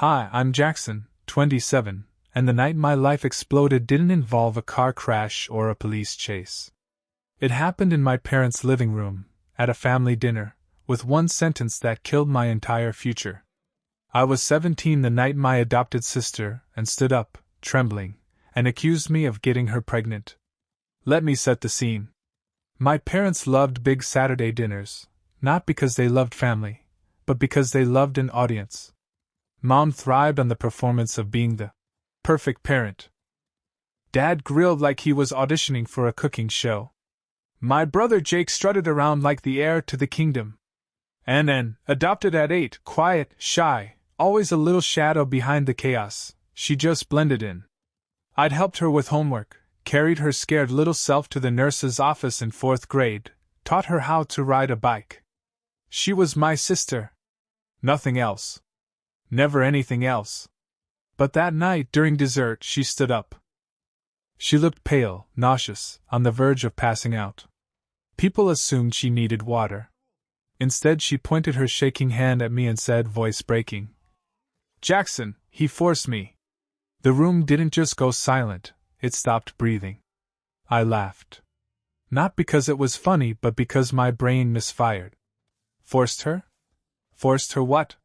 Hi, I'm Jackson, 27, and the night my life exploded didn't involve a car crash or a police chase. It happened in my parents' living room, at a family dinner, with one sentence that killed my entire future. I was 17 the night my adopted sister and stood up, trembling, and accused me of getting her pregnant. Let me set the scene. My parents loved big Saturday dinners, not because they loved family, but because they loved an audience. Mom thrived on the performance of being the perfect parent. Dad grilled like he was auditioning for a cooking show. My brother Jake strutted around like the heir to the kingdom. Ann, adopted at 8, quiet, shy, always a little shadow behind the chaos, she just blended in. I'd helped her with homework, carried her scared little self to the nurse's office in 4th grade, taught her how to ride a bike. She was my sister. Nothing else. Never anything else. But that night during dessert she stood up. She looked pale, nauseous, on the verge of passing out. People assumed she needed water. Instead she pointed her shaking hand at me and said, voice breaking, "Jackson, he forced me." The room didn't just go silent, it stopped breathing. I laughed. Not because it was funny, but because my brain misfired. Forced her? Forced her what?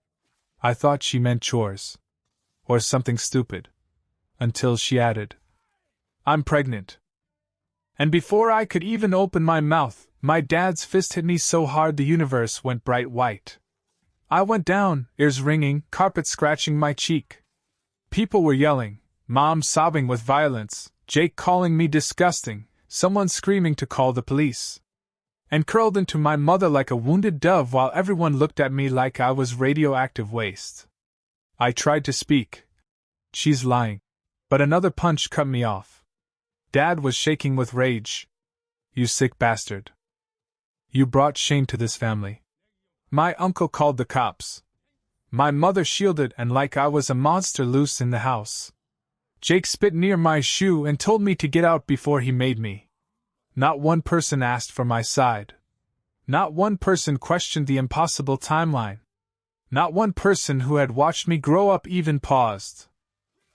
I thought she meant chores. Or something stupid. Until she added, "I'm pregnant." And before I could even open my mouth, my dad's fist hit me so hard the universe went bright white. I went down, ears ringing, carpet scratching my cheek. People were yelling, Mom sobbing with violence, Jake calling me disgusting, someone screaming to call the police. And curled into my mother like a wounded dove while everyone looked at me like I was radioactive waste. I tried to speak. She's lying. But another punch cut me off. Dad was shaking with rage. You sick bastard. You brought shame to this family. My uncle called the cops. My mother shielded and like I was a monster loose in the house. Jake spit near my shoe and told me to get out before he made me. Not one person asked for my side. Not one person questioned the impossible timeline. Not one person who had watched me grow up even paused.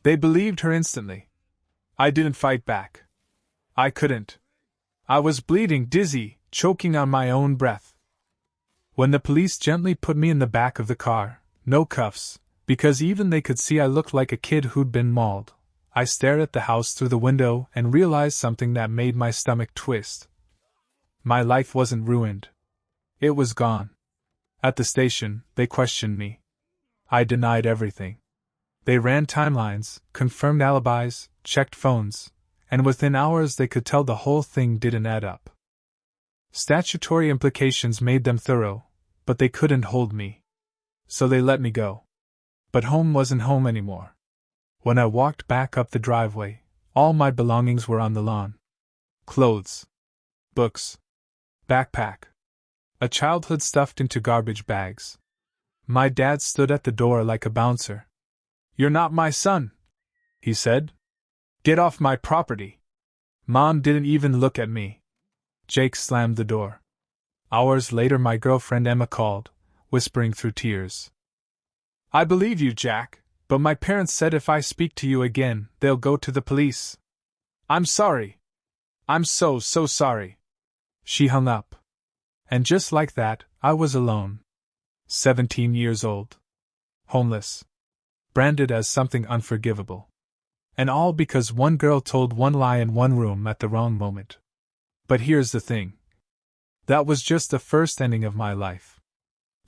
They believed her instantly. I didn't fight back. I couldn't. I was bleeding, dizzy, choking on my own breath. When the police gently put me in the back of the car, no cuffs, because even they could see I looked like a kid who'd been mauled, I stared at the house through the window and realized something that made my stomach twist. My life wasn't ruined. It was gone. At the station, they questioned me. I denied everything. They ran timelines, confirmed alibis, checked phones, and within hours they could tell the whole thing didn't add up. Statutory implications made them thorough, but they couldn't hold me. So they let me go. But home wasn't home anymore. When I walked back up the driveway, all my belongings were on the lawn. Clothes. Books. Backpack. A childhood stuffed into garbage bags. My dad stood at the door like a bouncer. "You're not my son," he said. "Get off my property." Mom didn't even look at me. Jake slammed the door. Hours later my girlfriend Emma called, whispering through tears. "I believe you, Jack, but my parents said if I speak to you again, they'll go to the police. I'm sorry. I'm so sorry." She hung up. And just like that, I was alone. 17 years old. Homeless. Branded as something unforgivable. And all because one girl told one lie in one room at the wrong moment. But here's the thing. That was just the first ending of my life.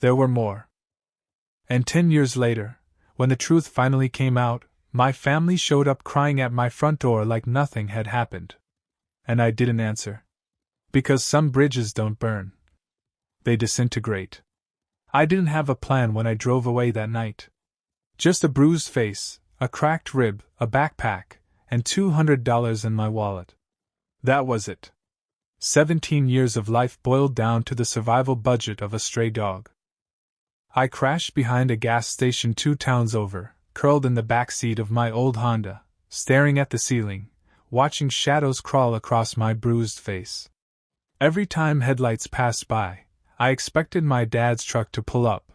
There were more. And 10 years later, when the truth finally came out, my family showed up crying at my front door like nothing had happened. And I didn't answer. Because some bridges don't burn. They disintegrate. I didn't have a plan when I drove away that night. Just a bruised face, a cracked rib, a backpack, and $200 in my wallet. That was it. 17 years of life boiled down to the survival budget of a stray dog. I crashed behind a gas station 2 towns over, curled in the back seat of my old Honda, staring at the ceiling, watching shadows crawl across my bruised face. Every time headlights passed by, I expected my dad's truck to pull up.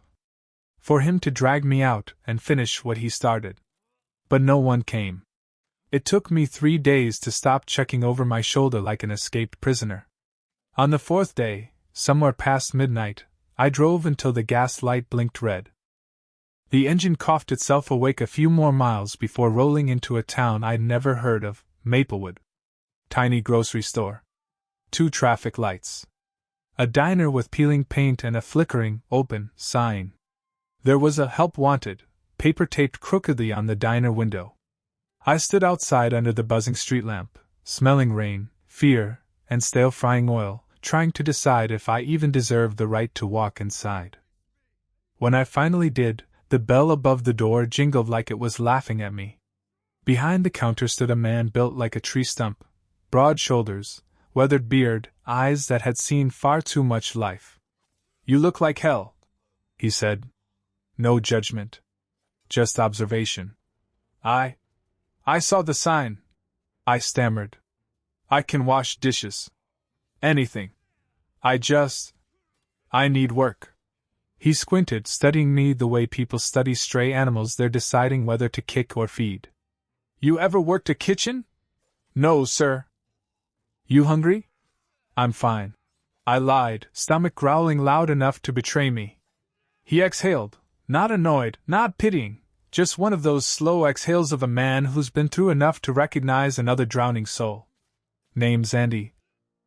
for him to drag me out and finish what he started. But no one came. It took me 3 days to stop checking over my shoulder like an escaped prisoner. On the 4th day, somewhere past midnight, I drove until the gas light blinked red. The engine coughed itself awake a few more miles before rolling into a town I'd never heard of, Maplewood. Tiny grocery store. 2 traffic lights. A diner with peeling paint and a flickering, open, sign. There was a "Help Wanted" paper taped crookedly on the diner window. I stood outside under the buzzing street lamp, smelling rain, fear, and stale frying oil, trying to decide if I even deserved the right to walk inside. When I finally did, the bell above the door jingled like it was laughing at me. Behind the counter stood a man built like a tree stump, broad shoulders, weathered beard, eyes that had seen far too much life. "You look like hell," he said. No judgment. Just observation. I saw the sign," I stammered. "I can wash dishes. Anything. I need work." He squinted, studying me the way people study stray animals they're deciding whether to kick or feed. "You ever worked a kitchen?" "No, sir." "You hungry?" "I'm fine," I lied, stomach growling loud enough to betray me. He exhaled, not annoyed, not pitying, just one of those slow exhales of a man who's been through enough to recognize another drowning soul. "Name's Andy,"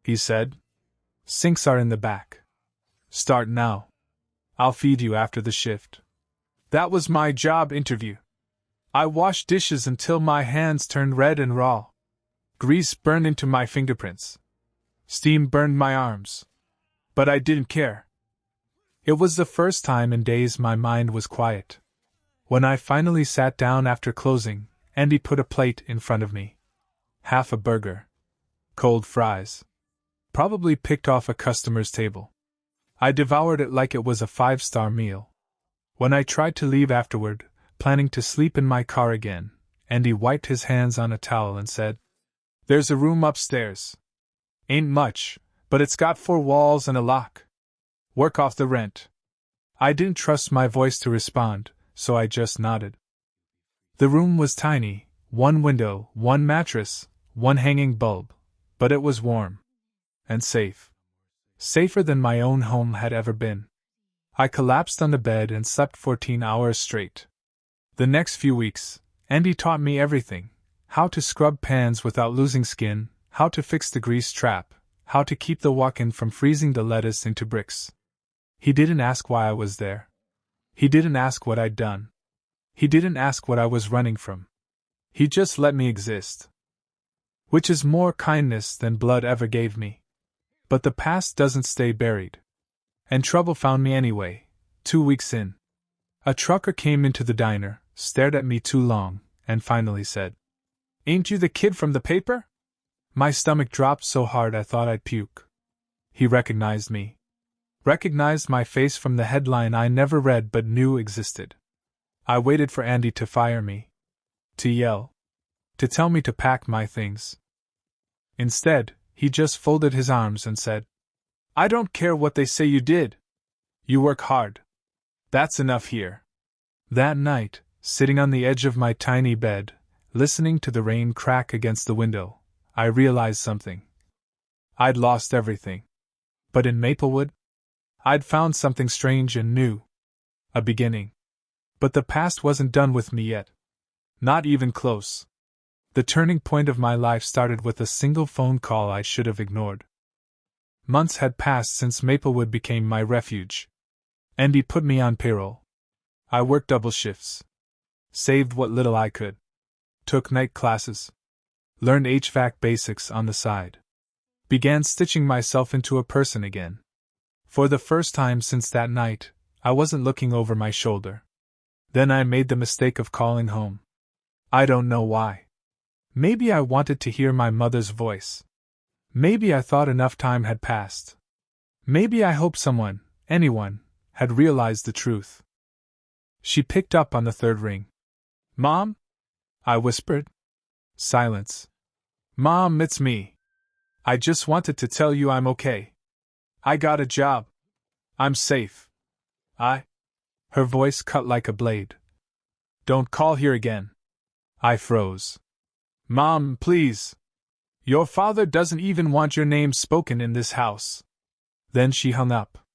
he said. "Sinks are in the back. Start now. I'll feed you after the shift." That was my job interview. I washed dishes until my hands turned red and raw. Grease burned into my fingerprints. Steam burned my arms. But I didn't care. It was the first time in days my mind was quiet. When I finally sat down after closing, Andy put a plate in front of me. Half a burger. Cold fries. Probably picked off a customer's table. I devoured it like it was a 5-star meal. When I tried to leave afterward, planning to sleep in my car again, Andy wiped his hands on a towel and said, "There's a room upstairs. Ain't much, but it's got 4 walls and a lock. Work off the rent." I didn't trust my voice to respond, so I just nodded. The room was tiny, 1 window, 1 mattress, 1 hanging bulb, but it was warm. And safe. Safer than my own home had ever been. I collapsed on the bed and slept 14 hours straight. The next few weeks, Andy taught me everything: how to scrub pans without losing skin, how to fix the grease trap, how to keep the walk-in from freezing the lettuce into bricks. He didn't ask why I was there. He didn't ask what I'd done. He didn't ask what I was running from. He just let me exist. Which is more kindness than blood ever gave me. But the past doesn't stay buried. And trouble found me anyway, 2 weeks in. A trucker came into the diner, stared at me too long, and finally said, "Ain't you the kid from the paper?" My stomach dropped so hard I thought I'd puke. He recognized me. Recognized my face from the headline I never read but knew existed. I waited for Andy to fire me. To yell. To tell me to pack my things. Instead, he just folded his arms and said, "I don't care what they say you did. You work hard. That's enough here." That night, sitting on the edge of my tiny bed, listening to the rain crack against the window, I realized something. I'd lost everything. But in Maplewood, I'd found something strange and new. A beginning. But the past wasn't done with me yet. Not even close. The turning point of my life started with a single phone call I should have ignored. Months had passed since Maplewood became my refuge. Andy put me on payroll. I worked double shifts. Saved what little I could. Took night classes. Learned HVAC basics on the side. Began stitching myself into a person again. For the first time since that night, I wasn't looking over my shoulder. Then I made the mistake of calling home. I don't know why. Maybe I wanted to hear my mother's voice. Maybe I thought enough time had passed. Maybe I hoped someone, anyone, had realized the truth. She picked up on the 3rd ring. "Mom?" I whispered. Silence. "Mom, it's me. I just wanted to tell you I'm okay. I got a job. I'm safe. Her voice cut like a blade. "Don't call here again." I froze. "Mom, please. Your father doesn't even want your name spoken in this house." Then she hung up.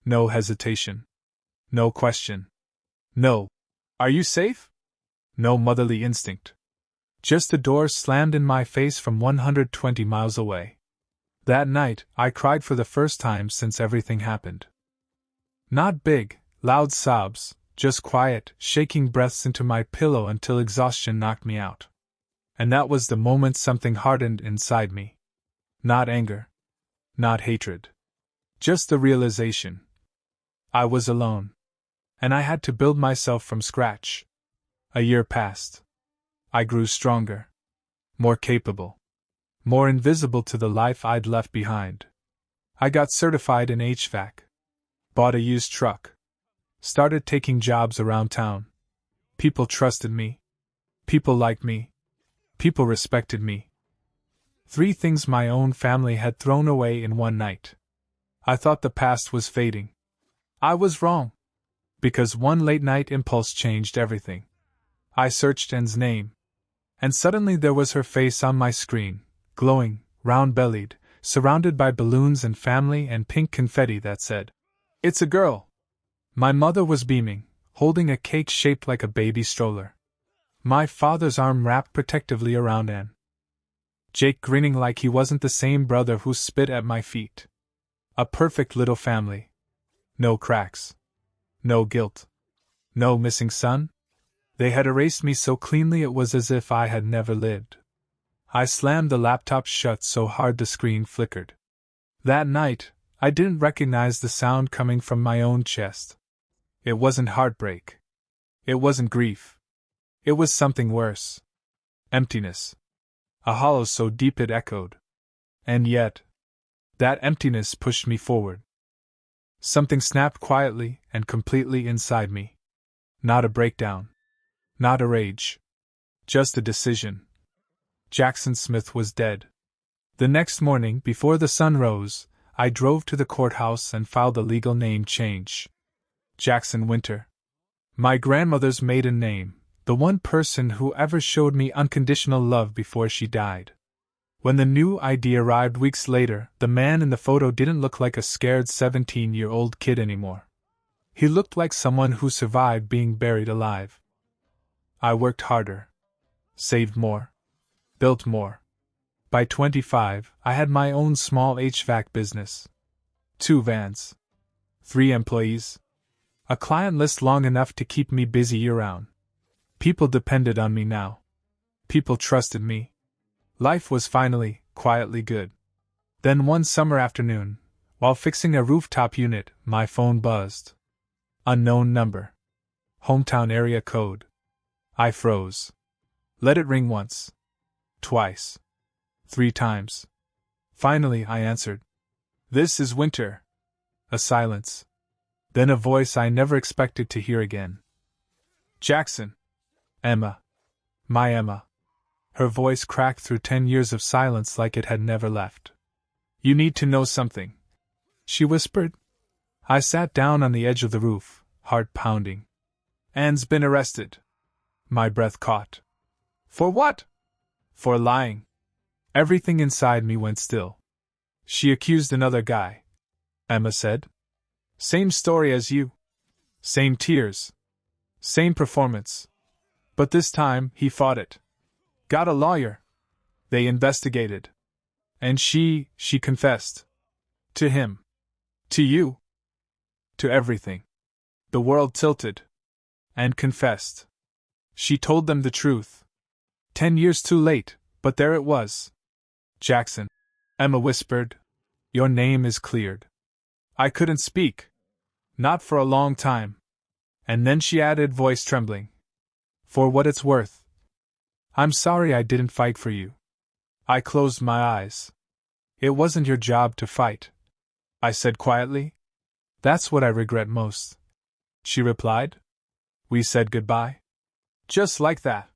No hesitation. No question. No. "Are you safe?" No motherly instinct. Just a door slammed in my face from 120 miles away. That night, I cried for the first time since everything happened. Not big, loud sobs, just quiet, shaking breaths into my pillow until exhaustion knocked me out. And that was the moment something hardened inside me. Not anger. Not hatred. Just the realization. I was alone. And I had to build myself from scratch. A year passed. I grew stronger. More capable. More invisible to the life I'd left behind. I got certified in HVAC. Bought a used truck. Started taking jobs around town. People trusted me. People liked me. People respected me. 3 things my own family had thrown away in one night. I thought the past was fading. I was wrong. Because one late night impulse changed everything. I searched Anne's name. And suddenly there was her face on my screen, glowing, round-bellied, surrounded by balloons and family and pink confetti that said, "It's a girl." My mother was beaming, holding a cake shaped like a baby stroller. My father's arm wrapped protectively around Anne. Jake grinning like he wasn't the same brother who spit at my feet. A perfect little family. No cracks. No guilt. No missing son. They had erased me so cleanly it was as if I had never lived. I slammed the laptop shut so hard the screen flickered. That night, I didn't recognize the sound coming from my own chest. It wasn't heartbreak. It wasn't grief. It was something worse. Emptiness. A hollow so deep it echoed. And yet, that emptiness pushed me forward. Something snapped quietly and completely inside me. Not a breakdown. Not a rage. Just a decision. Jackson Smith was dead. The next morning, before the sun rose, I drove to the courthouse and filed a legal name change. Jackson Winter. My grandmother's maiden name, the one person who ever showed me unconditional love before she died. When the new ID arrived weeks later, the man in the photo didn't look like a scared 17-year-old kid anymore. He looked like someone who survived being buried alive. I worked harder. Saved more. Built more. By 25, I had my own small HVAC business. 2 vans. 3 employees. A client list long enough to keep me busy year-round. People depended on me now. People trusted me. Life was finally, quietly good. Then one summer afternoon, while fixing a rooftop unit, my phone buzzed. Unknown number. Hometown area code. I froze. Let it ring once. Twice. 3 times. Finally, I answered. "This is Winter." A silence. Then a voice I never expected to hear again. "Jackson." "Emma. My Emma." Her voice cracked through 10 years of silence like it had never left. "You need to know something," she whispered. I sat down on the edge of the roof, heart pounding. "Anne's been arrested." My breath caught. "For what?" "For lying." Everything inside me went still. "She accused another guy," Emma said. "Same story as you. Same tears. Same performance. But this time, he fought it. Got a lawyer. They investigated. And she confessed. To him. To you. To everything. The world tilted. And confessed. She told them the truth. 10 years too late, but there it was. Jackson," Emma whispered, "your name is cleared." I couldn't speak. Not for a long time. And then she added, voice trembling. "For what it's worth. I'm sorry I didn't fight for you." I closed my eyes. "It wasn't your job to fight," I said quietly. "That's what I regret most," she replied. We said goodbye. Just like that.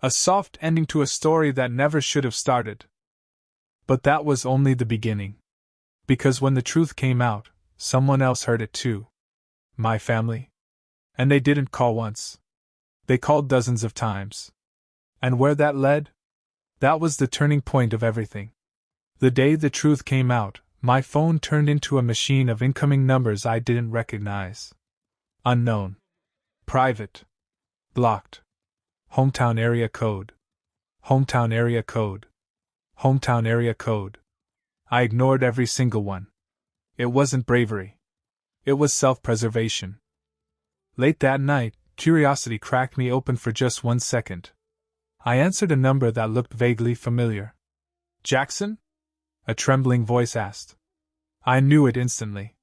A soft ending to a story that never should have started. But that was only the beginning. Because when the truth came out, someone else heard it too. My family. And they didn't call once. They called dozens of times. And where that led? That was the turning point of everything. The day the truth came out, my phone turned into a machine of incoming numbers I didn't recognize. Unknown. Private. Blocked. Hometown area code. Hometown area code. Hometown area code. I ignored every single one. It wasn't bravery. It was self-preservation. Late that night, curiosity cracked me open for just 1 second. I answered a number that looked vaguely familiar. Jackson? A trembling voice asked. I knew it instantly.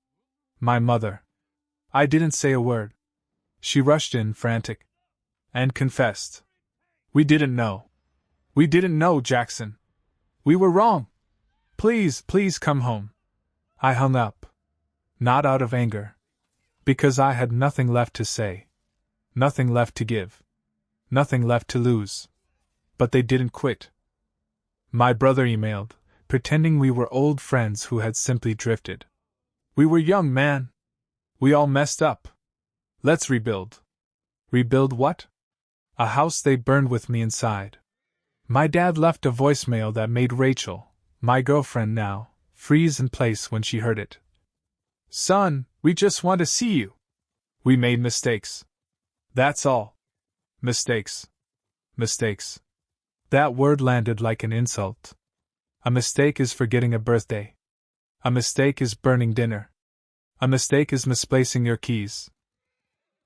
My mother. I didn't say a word. She rushed in, frantic. And confessed. We didn't know. We didn't know, Jackson. We were wrong. Please, please come home. I hung up. Not out of anger. Because I had nothing left to say. Nothing left to give. Nothing left to lose. But they didn't quit. My brother emailed, pretending we were old friends who had simply drifted. We were young, man. We all messed up. Let's rebuild. Rebuild what? A house they burned with me inside. My dad left a voicemail that made Rachel, my girlfriend now, freeze in place when she heard it. Son, we just want to see you. We made mistakes. That's all. Mistakes. Mistakes. That word landed like an insult. A mistake is forgetting a birthday. A mistake is burning dinner. A mistake is misplacing your keys.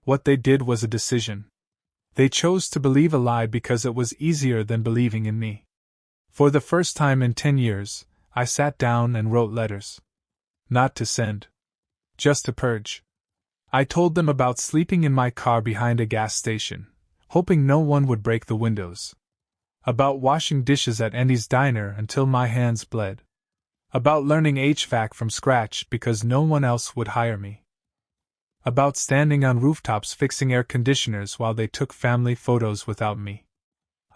What they did was a decision. They chose to believe a lie because it was easier than believing in me. For the first time in 10 years, I sat down and wrote letters. Not to send. Just to purge. I told them about sleeping in my car behind a gas station, hoping no one would break the windows. About washing dishes at Andy's diner until my hands bled. About learning HVAC from scratch because no one else would hire me. About standing on rooftops fixing air conditioners while they took family photos without me.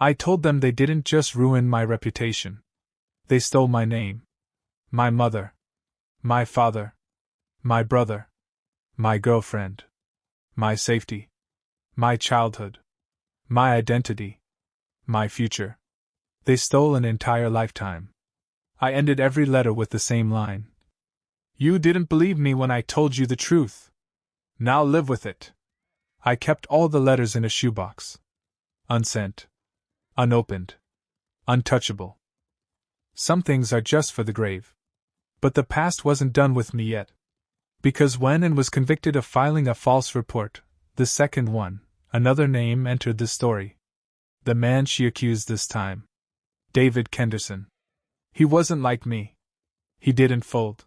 I told them they didn't just ruin my reputation. They stole my name. My mother. My father. My brother. My girlfriend. My safety. My childhood. My identity. My future. They stole an entire lifetime. I ended every letter with the same line. You didn't believe me when I told you the truth. Now live with it. I kept all the letters in a shoebox. Unsent. Unopened. Untouchable. Some things are just for the grave. But the past wasn't done with me yet. Because when and was convicted of filing a false report, the second one, another name entered the story. The man she accused this time. David Kenderson. He wasn't like me. He didn't fold.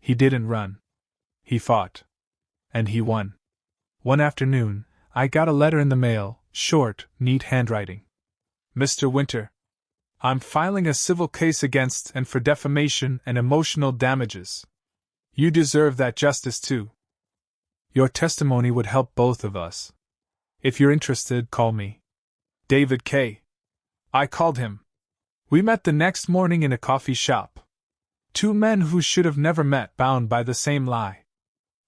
He didn't run. He fought. And he won. One afternoon, I got a letter in the mail, short, neat handwriting. Mr. Winter, I'm filing a civil case against and for defamation and emotional damages. You deserve that justice too. Your testimony would help both of us. If you're interested, call me. David K. I called him. We met the next morning in a coffee shop. Two men who should have never met, bound by the same lie.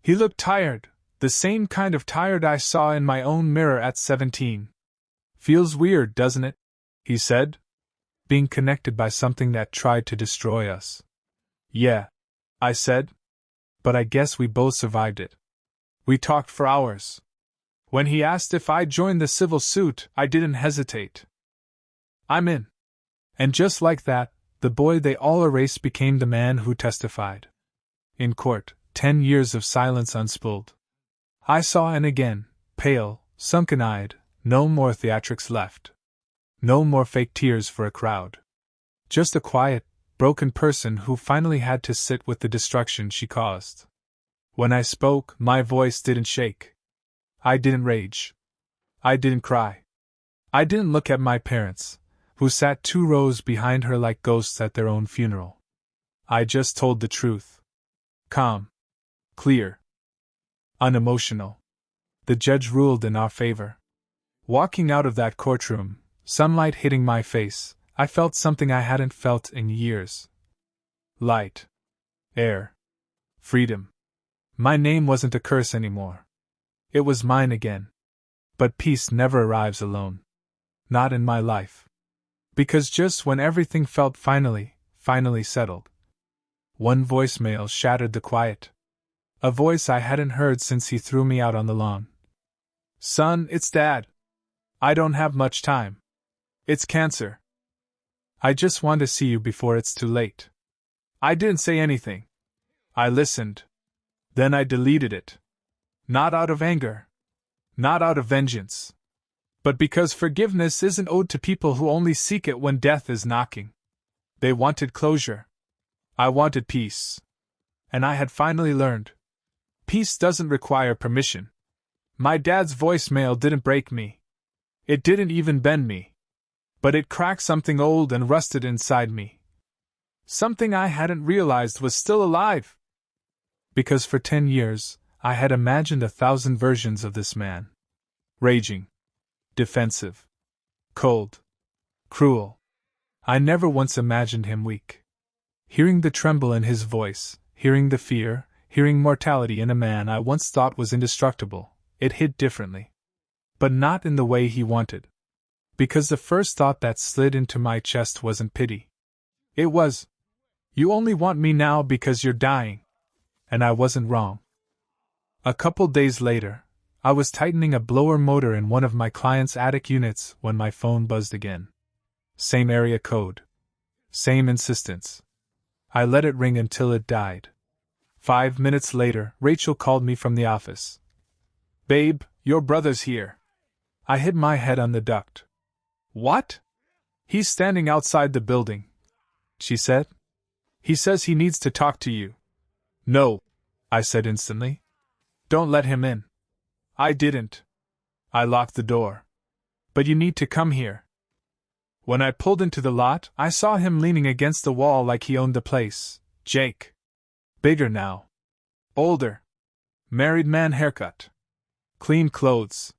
He looked tired, the same kind of tired I saw in my own mirror at 17. Feels weird, doesn't it? He said. Being connected by something that tried to destroy us. Yeah, I said. But I guess we both survived it. We talked for hours. When he asked if I'd join the civil suit, I didn't hesitate. I'm in. And just like that, the boy they all erased became the man who testified. In court, 10 years of silence unspooled. I saw Anne again, pale, sunken-eyed, no more theatrics left. No more fake tears for a crowd. Just a quiet, broken person who finally had to sit with the destruction she caused. When I spoke, my voice didn't shake. I didn't rage. I didn't cry. I didn't look at my parents, who sat 2 rows behind her like ghosts at their own funeral. I just told the truth. Calm. Clear. Unemotional. The judge ruled in our favor. Walking out of that courtroom, sunlight hitting my face, I felt something I hadn't felt in years. Light. Air. Freedom. My name wasn't a curse anymore. It was mine again. But peace never arrives alone. Not in my life. Because just when everything felt finally settled, one voicemail shattered the quiet. A voice I hadn't heard since he threw me out on the lawn. "Son, it's Dad. I don't have much time. It's cancer. I just want to see you before it's too late." I didn't say anything. I listened. Then I deleted it. Not out of anger. Not out of vengeance. But because forgiveness isn't owed to people who only seek it when death is knocking. They wanted closure. I wanted peace. And I had finally learned. Peace doesn't require permission. My dad's voicemail didn't break me. It didn't even bend me. But it cracked something old and rusted inside me. Something I hadn't realized was still alive. Because for 10 years, I had imagined 1,000 versions of this man. Raging. Defensive. Cold. Cruel. I never once imagined him weak. Hearing the tremble in his voice, hearing the fear, hearing mortality in a man I once thought was indestructible, it hit differently. But not in the way he wanted. Because the first thought that slid into my chest wasn't pity. It was, "You only want me now because you're dying." And I wasn't wrong. A couple days later, I was tightening a blower motor in one of my client's attic units when my phone buzzed again. Same area code. Same insistence. I let it ring until it died. 5 minutes later, Rachel called me from the office. "Babe, your brother's here." I hit my head on the duct. "What?" "He's standing outside the building," she said. "He says he needs to talk to you." "No," I said instantly. "Don't let him in." I didn't. I locked the door. "But you need to come here." When I pulled into the lot, I saw him leaning against the wall like he owned the place. Jake. Bigger now. Older. Married man haircut. Clean clothes.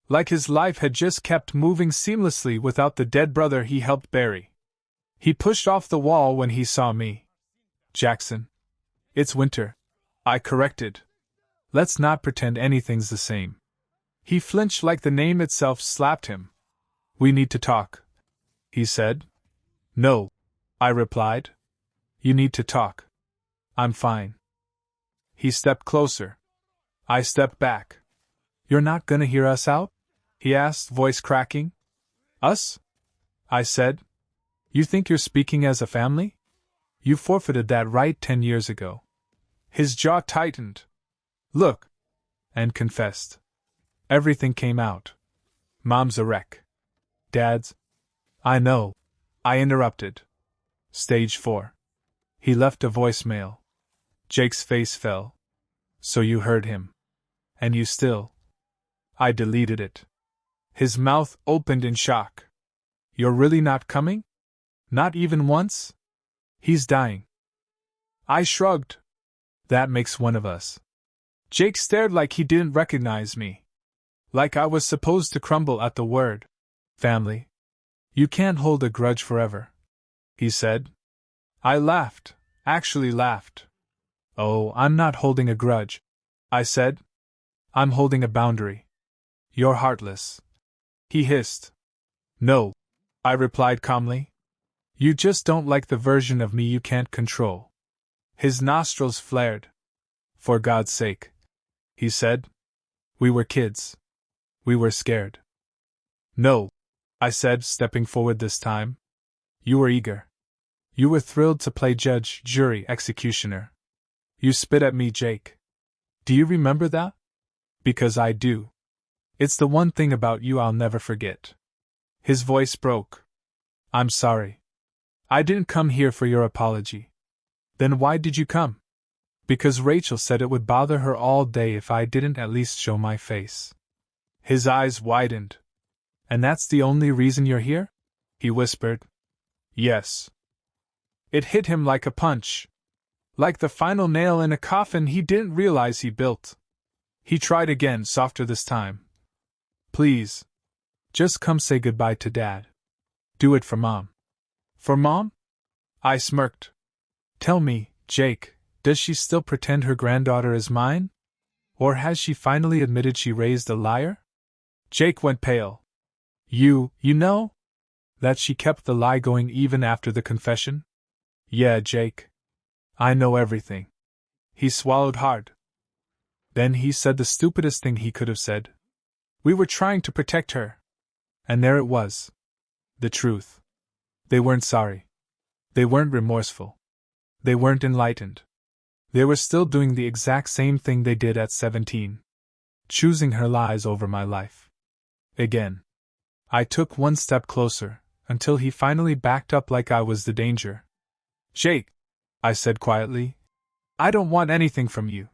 Like his life had just kept moving seamlessly without the dead brother he helped bury. He pushed off the wall when he saw me. "Jackson. It's winter," I corrected. "Let's not pretend anything's the same." He flinched like the name itself slapped him. "We need to talk," he said. "No," I replied. "You need to talk. I'm fine." He stepped closer. I stepped back. "You're not gonna hear us out?" he asked, voice cracking. "Us?" I said. "You think you're speaking as a family? You forfeited that right 10 years ago." His jaw tightened. "Look," and confessed. Everything came out. Mom's a wreck. Dad's. "I know," I interrupted. Stage 4. He left a voicemail. Jake's face fell. "So you heard him. And you still." I deleted it. His mouth opened in shock. "You're really not coming? Not even once? He's dying." I shrugged. "That makes one of us." Jake stared like he didn't recognize me. Like I was supposed to crumble at the word. "Family. You can't hold a grudge forever," he said. I laughed, actually laughed. "Oh, I'm not holding a grudge," I said. "I'm holding a boundary. You're heartless." He hissed. "No," I replied calmly. "You just don't like the version of me you can't control." His nostrils flared. "For God's sake," he said. "We were kids. We were scared." "No," I said, stepping forward this time. "You were eager. You were thrilled to play judge, jury, executioner. You spit at me, Jake. Do you remember that? Because I do. It's the one thing about you I'll never forget." His voice broke. "I'm sorry. I didn't come here for your apology." "Then why did you come?" "Because Rachel said it would bother her all day if I didn't at least show my face." His eyes widened. "And that's the only reason you're here?" he whispered. "Yes." It hit him like a punch. Like the final nail in a coffin he didn't realize he built. He tried again, softer this time. "Please. Just come say goodbye to Dad. Do it for Mom." "For Mom?" I smirked. "Tell me, Jake, does she still pretend her granddaughter is mine?" Or has she finally admitted she raised a liar? Jake went pale. You know? That she kept the lie going even after the confession? Yeah, Jake. I know everything. He swallowed hard. Then he said the stupidest thing he could have said. We were trying to protect her. And there it was. The truth. They weren't sorry. They weren't remorseful. They weren't enlightened. They were still doing the exact same thing they did at 17. Choosing her lies over my life. Again. I took one step closer, until he finally backed up like I was the danger. Jake, I said quietly, I don't want anything from you.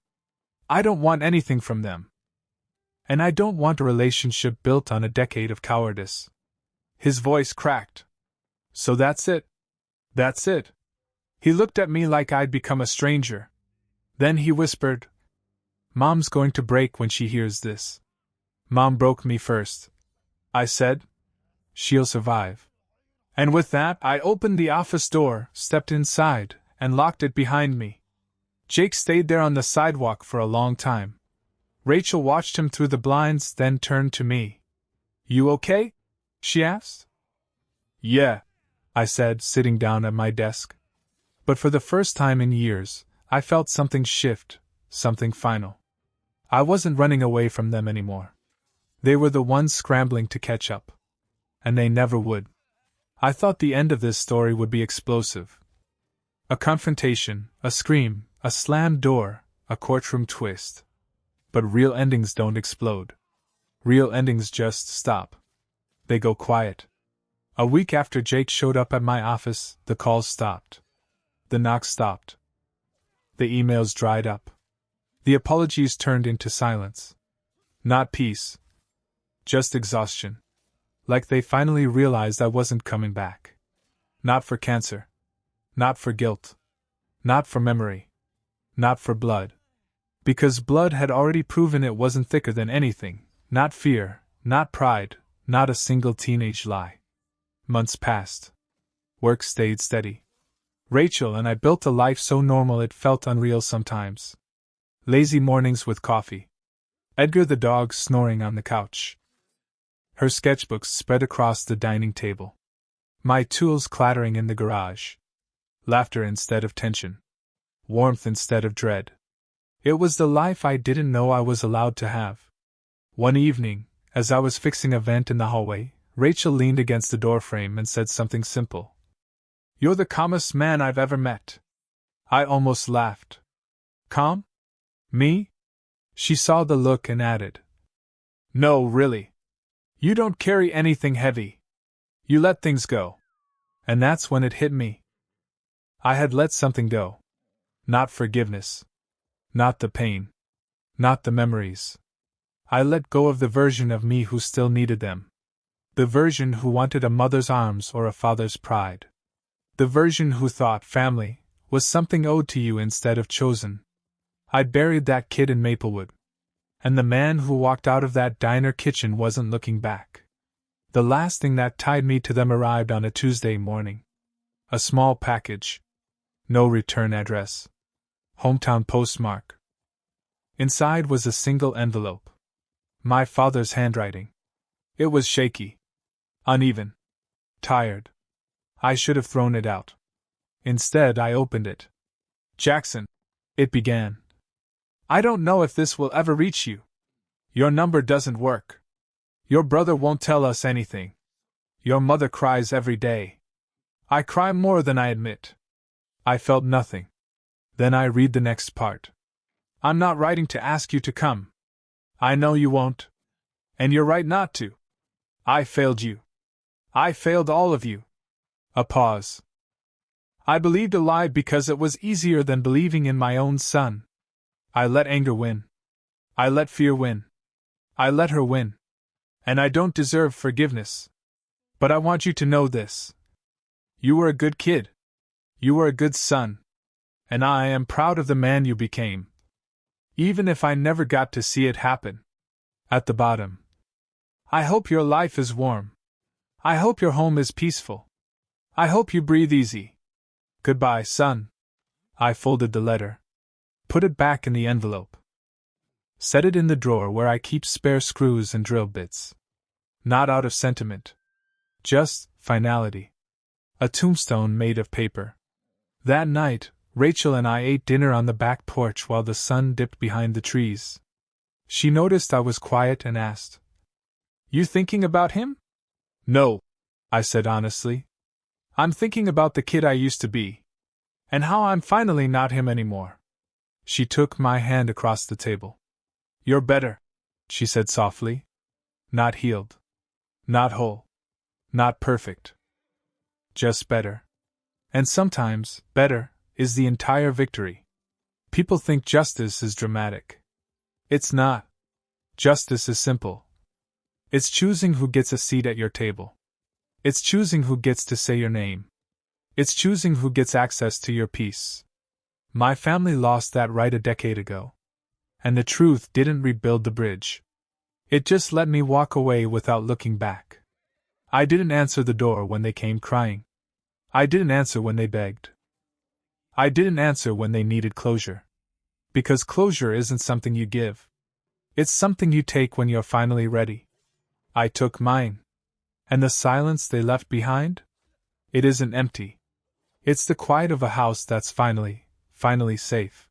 I don't want anything from them. And I don't want a relationship built on a decade of cowardice. His voice cracked. So that's it. That's it. He looked at me like I'd become a stranger. Then he whispered, Mom's going to break when she hears this. Mom broke me first. I said, she'll survive. And with that, I opened the office door, stepped inside, and locked it behind me. Jake stayed there on the sidewalk for a long time. Rachel watched him through the blinds, then turned to me. You okay? She asked. Yeah, I said, sitting down at my desk. But for the first time in years, I felt something shift, something final. I wasn't running away from them anymore. They were the ones scrambling to catch up. And they never would. I thought the end of this story would be explosive. A confrontation, a scream, a slammed door, a courtroom twist. But real endings don't explode. Real endings just stop. They go quiet. A week after Jake showed up at my office, the calls stopped. The knocks stopped. The emails dried up. The apologies turned into silence. Not peace. Just exhaustion. Like they finally realized I wasn't coming back. Not for cancer. Not for guilt. Not for memory. Not for blood. Because blood had already proven it wasn't thicker than anything. Not fear, not pride, not a single teenage lie. Months passed. Work stayed steady. Rachel and I built a life so normal it felt unreal sometimes. Lazy mornings with coffee. Edgar the dog snoring on the couch. Her sketchbooks spread across the dining table. My tools clattering in the garage. Laughter instead of tension. Warmth instead of dread. It was the life I didn't know I was allowed to have. One evening, as I was fixing a vent in the hallway, Rachel leaned against the doorframe and said something simple. You're the calmest man I've ever met. I almost laughed. Calm? Me? She saw the look and added. No, really. You don't carry anything heavy. You let things go. And that's when it hit me. I had let something go. Not forgiveness. Not the pain. Not the memories. I let go of the version of me who still needed them. The version who wanted a mother's arms or a father's pride. The version who thought family was something owed to you instead of chosen. I'd buried that kid in Maplewood. And the man who walked out of that diner kitchen wasn't looking back. The last thing that tied me to them arrived on a Tuesday morning. A small package. No return address. Hometown postmark. Inside was a single envelope. My father's handwriting. It was shaky. Uneven. Tired. I should have thrown it out. Instead, I opened it. Jackson, it began. I don't know if this will ever reach you. Your number doesn't work. Your brother won't tell us anything. Your mother cries every day. I cry more than I admit. I felt nothing. Then I read the next part. I'm not writing to ask you to come. I know you won't. And you're right not to. I failed you. I failed all of you. A pause. I believed a lie because it was easier than believing in my own son. I let anger win. I let fear win. I let her win. And I don't deserve forgiveness. But I want you to know this. You were a good kid. You were a good son. And I am proud of the man you became. Even if I never got to see it happen. At the bottom. I hope your life is warm. I hope your home is peaceful. I hope you breathe easy. Goodbye, son. I folded the letter. Put it back in the envelope. Set it in the drawer where I keep spare screws and drill bits. Not out of sentiment. Just finality. A tombstone made of paper. That night, Rachel and I ate dinner on the back porch while the sun dipped behind the trees. She noticed I was quiet and asked, "You thinking about him?" "No," I said honestly. "I'm thinking about the kid I used to be. And how I'm finally not him anymore." She took my hand across the table. "You're better," she said softly. "Not healed. Not whole. Not perfect. Just better. And sometimes, better is the entire victory. People think justice is dramatic. It's not. Justice is simple. It's choosing who gets a seat at your table. It's choosing who gets to say your name. It's choosing who gets access to your peace. My family lost that right a decade ago. And the truth didn't rebuild the bridge. It just let me walk away without looking back. I didn't answer the door when they came crying. I didn't answer when they begged. I didn't answer when they needed closure. Because closure isn't something you give. It's something you take when you're finally ready. I took mine. And the silence they left behind? It isn't empty. It's the quiet of a house that's finally safe.